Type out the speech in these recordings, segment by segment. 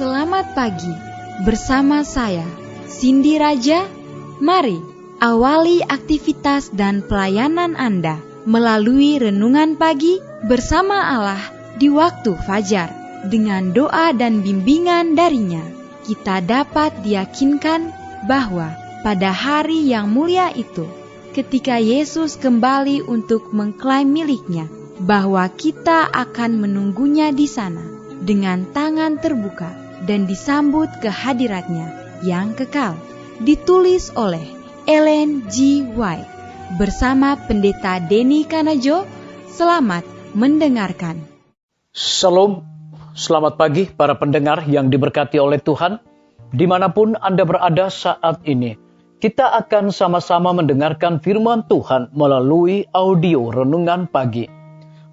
Selamat pagi, bersama saya, Cindy Raja. Mari awali aktivitas dan pelayanan Anda melalui renungan pagi bersama Allah di waktu fajar. Dengan doa dan bimbingan darinya, kita dapat diyakinkan bahwa pada hari yang mulia itu, ketika Yesus kembali untuk mengklaim miliknya, bahwa kita akan menunggunya di sana dengan tangan terbuka dan disambut ke hadiratnya yang kekal. Ditulis oleh Ellen G. White bersama Pendeta Denny Kanajo. Selamat mendengarkan. Shalom, selamat pagi para pendengar yang diberkati oleh Tuhan. Dimanapun Anda berada saat ini, kita akan sama-sama mendengarkan firman Tuhan melalui audio renungan pagi.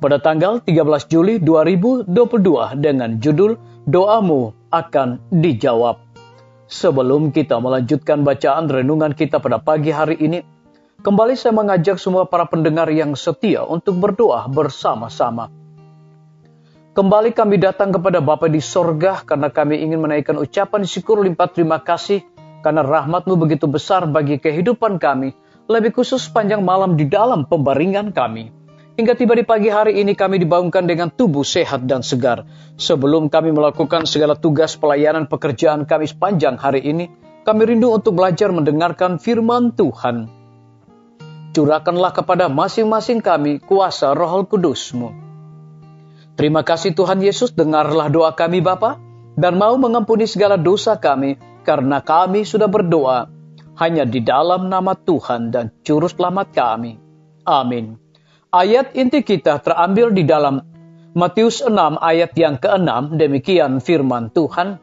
Pada tanggal 13 Juli 2022 dengan judul Doamu akan dijawab. Sebelum kita melanjutkan bacaan renungan kita pada pagi hari ini, kembali saya mengajak semua para pendengar yang setia untuk berdoa bersama-sama. Kembali kami datang kepada Bapa di sorga karena kami ingin menaikkan ucapan syukur limpah terima kasih karena rahmat-Mu begitu besar bagi kehidupan kami, lebih khusus sepanjang malam di dalam pembaringan kami. Hingga tiba di pagi hari ini kami dibangunkan dengan tubuh sehat dan segar. Sebelum kami melakukan segala tugas pelayanan pekerjaan kami sepanjang hari ini, kami rindu untuk belajar mendengarkan firman Tuhan. Curahkanlah kepada masing-masing kami kuasa Roh Kudus-Mu. Terima kasih Tuhan Yesus, dengarlah doa kami Bapa, dan mau mengampuni segala dosa kami, karena kami sudah berdoa hanya di dalam nama Tuhan dan Juru Selamat kami. Amin. Ayat inti kita terambil di dalam Matius 6 ayat yang ke-6, demikian firman Tuhan.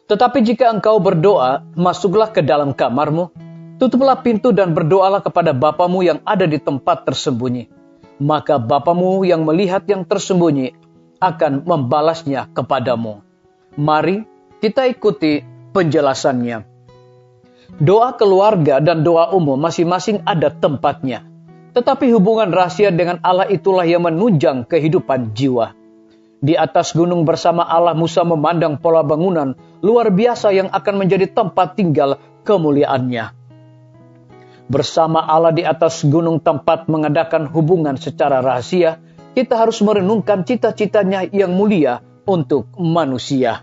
Tetapi jika engkau berdoa, masuklah ke dalam kamarmu, tutuplah pintu dan berdoalah kepada Bapamu yang ada di tempat tersembunyi. Maka Bapamu yang melihat yang tersembunyi akan membalasnya kepadamu. Mari kita ikuti penjelasannya. Doa keluarga dan doa umum masing-masing ada tempatnya. Tetapi hubungan rahasia dengan Allah itulah yang menunjang kehidupan jiwa. Di atas gunung bersama Allah, Musa memandang pola bangunan luar biasa yang akan menjadi tempat tinggal kemuliaannya. Bersama Allah di atas gunung tempat mengadakan hubungan secara rahasia, kita harus merenungkan cita-citanya yang mulia untuk manusia.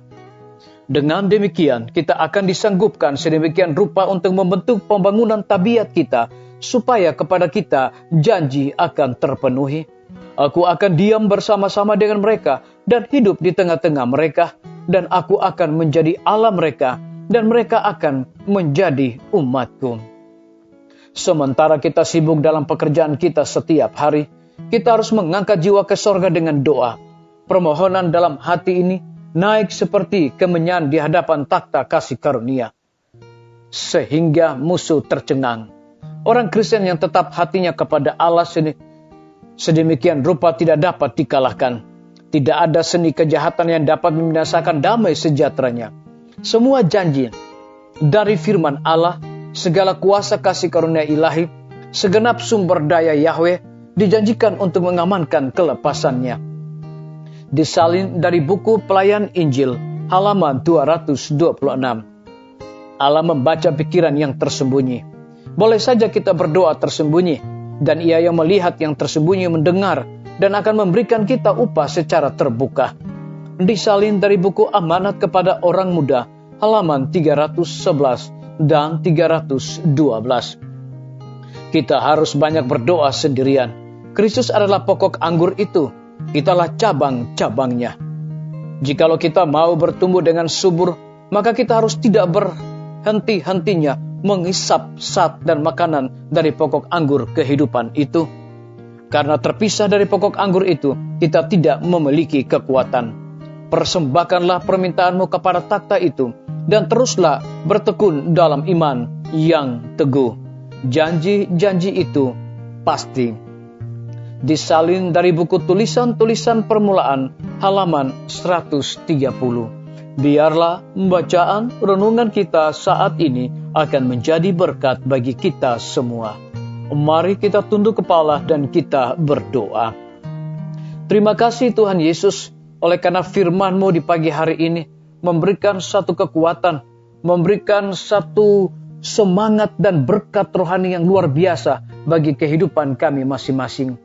Dengan demikian, kita akan disanggupkan sedemikian rupa untuk membentuk pembangunan tabiat kita, supaya kepada kita janji akan terpenuhi. Aku akan diam bersama-sama dengan mereka dan hidup di tengah-tengah mereka, dan aku akan menjadi Allah mereka, dan mereka akan menjadi umatku. Sementara kita sibuk dalam pekerjaan kita setiap hari, kita harus mengangkat jiwa ke sorga dengan doa. Permohonan dalam hati ini naik seperti kemenyan di hadapan takhta kasih karunia, sehingga musuh tercengang. Orang Kristen yang tetap hatinya kepada Allah sedemikian rupa tidak dapat dikalahkan. Tidak ada seni kejahatan yang dapat membinasakan damai sejahteranya. Semua janji dari firman Allah, segala kuasa kasih karunia ilahi, segenap sumber daya Yahweh dijanjikan untuk mengamankan kelepasannya. Disalin dari buku Pelayan Injil, halaman 226. Allah membaca pikiran yang tersembunyi. Boleh saja kita berdoa tersembunyi, dan Ia yang melihat yang tersembunyi mendengar, dan akan memberikan kita upah secara terbuka. Disalin dari buku Amanat kepada Orang Muda, halaman 311 dan 312. Kita harus banyak berdoa sendirian. Kristus adalah pokok anggur itu, kitalah cabang-cabangnya. Jikalau kita mau bertumbuh dengan subur, maka kita harus tidak berhenti-hentinya mengisap sat dan makanan dari pokok anggur kehidupan itu. Karena terpisah dari pokok anggur itu, kita tidak memiliki kekuatan. Persembahkanlah permintaanmu kepada takhta itu, dan teruslah bertekun dalam iman yang teguh. Janji-janji itu pasti. Disalin dari buku Tulisan-tulisan Permulaan, halaman 130. Biarlah bacaan renungan kita saat ini akan menjadi berkat bagi kita semua. Mari kita tunduk kepala dan kita berdoa. Terima kasih Tuhan Yesus, oleh karena firman-Mu di pagi hari ini memberikan satu kekuatan, memberikan satu semangat dan berkat rohani yang luar biasa bagi kehidupan kami masing-masing.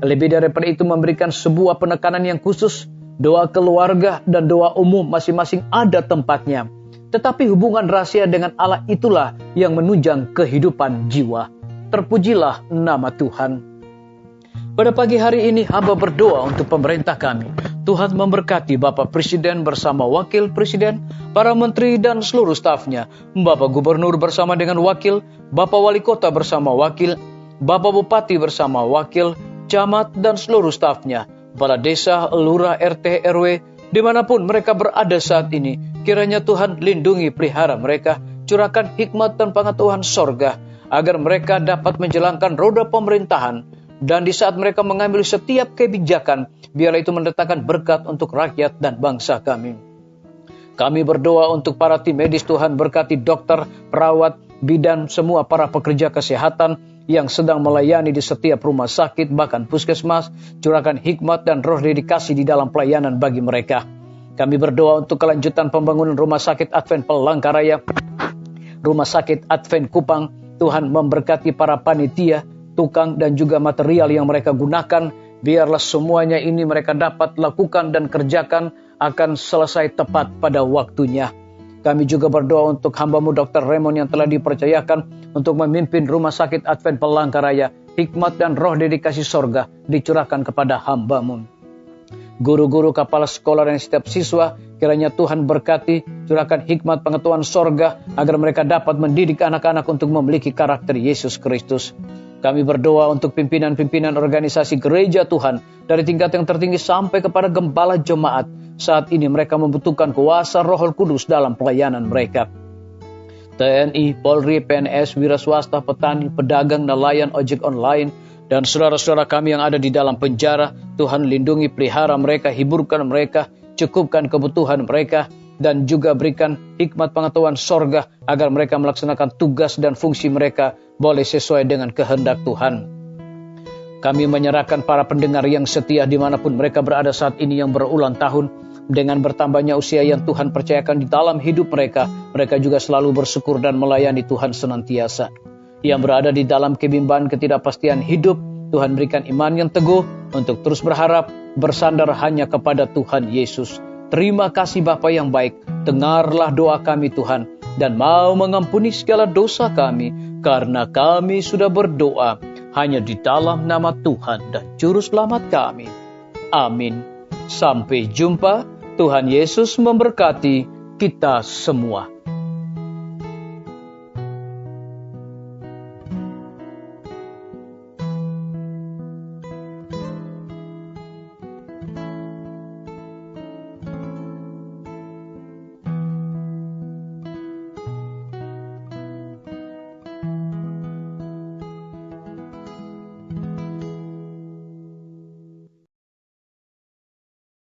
Lebih daripada itu, memberikan sebuah penekanan yang khusus. Doa keluarga dan doa umum masing-masing ada tempatnya. Tetapi hubungan rahasia dengan Allah itulah yang menunjang kehidupan jiwa. Terpujilah nama Tuhan. Pada pagi hari ini hamba berdoa untuk pemerintah kami. Tuhan memberkati Bapak Presiden bersama Wakil Presiden, para menteri dan seluruh stafnya, Bapak Gubernur bersama dengan wakil, Bapak Wali Kota bersama wakil, Bapak Bupati bersama wakil, camat dan seluruh stafnya, kepala desa, lurah, RT, RW, dimanapun mereka berada saat ini. Kiranya Tuhan lindungi pelihara mereka, curahkan hikmat dan pengetahuan sorga, agar mereka dapat menjalankan roda pemerintahan. Dan di saat mereka mengambil setiap kebijakan, biarlah itu mendatangkan berkat untuk rakyat dan bangsa kami. Kami berdoa untuk para tim medis. Tuhan berkati dokter, perawat, bidan, semua para pekerja kesehatan yang sedang melayani di setiap rumah sakit, bahkan puskesmas. Curahkan hikmat dan roh dedikasi di dalam pelayanan bagi mereka. Kami berdoa untuk kelanjutan pembangunan Rumah Sakit Advent Palangkaraya, Rumah Sakit Advent Kupang. Tuhan memberkati para panitia, tukang dan juga material yang mereka gunakan. Biarlah semuanya ini mereka dapat lakukan dan kerjakan akan selesai tepat pada waktunya. Kami juga berdoa untuk hamba-Mu Dr. Raymond yang telah dipercayakan untuk memimpin Rumah Sakit Advent Palangkaraya. Hikmat dan roh dedikasi sorga dicurahkan kepada hamba-Mu. Guru-guru, kepala sekolah dan setiap siswa, kiranya Tuhan berkati, curahkan hikmat pengetahuan sorga agar mereka dapat mendidik anak-anak untuk memiliki karakter Yesus Kristus. Kami berdoa untuk pimpinan-pimpinan organisasi gereja Tuhan, dari tingkat yang tertinggi sampai kepada gembala jemaat. Saat ini mereka membutuhkan kuasa Roh Kudus dalam pelayanan mereka. TNI, Polri, PNS, wira swasta, petani, pedagang, nelayan, ojek online, dan saudara-saudara kami yang ada di dalam penjara. Tuhan lindungi, pelihara mereka, hiburkan mereka, cukupkan kebutuhan mereka, dan juga berikan hikmat pengetahuan sorga agar mereka melaksanakan tugas dan fungsi mereka boleh sesuai dengan kehendak Tuhan. Kami menyerahkan para pendengar yang setia dimanapun mereka berada saat ini yang berulang tahun. Dengan bertambahnya usia yang Tuhan percayakan di dalam hidup mereka, mereka juga selalu bersyukur dan melayani Tuhan senantiasa. Yang berada di dalam kebimbangan ketidakpastian hidup, Tuhan berikan iman yang teguh untuk terus berharap, bersandar hanya kepada Tuhan Yesus. Terima kasih Bapa yang baik, dengarlah doa kami Tuhan, dan mau mengampuni segala dosa kami, karena kami sudah berdoa hanya di dalam nama Tuhan dan Juru Selamat kami. Amin. Sampai jumpa. Tuhan Yesus memberkati kita semua.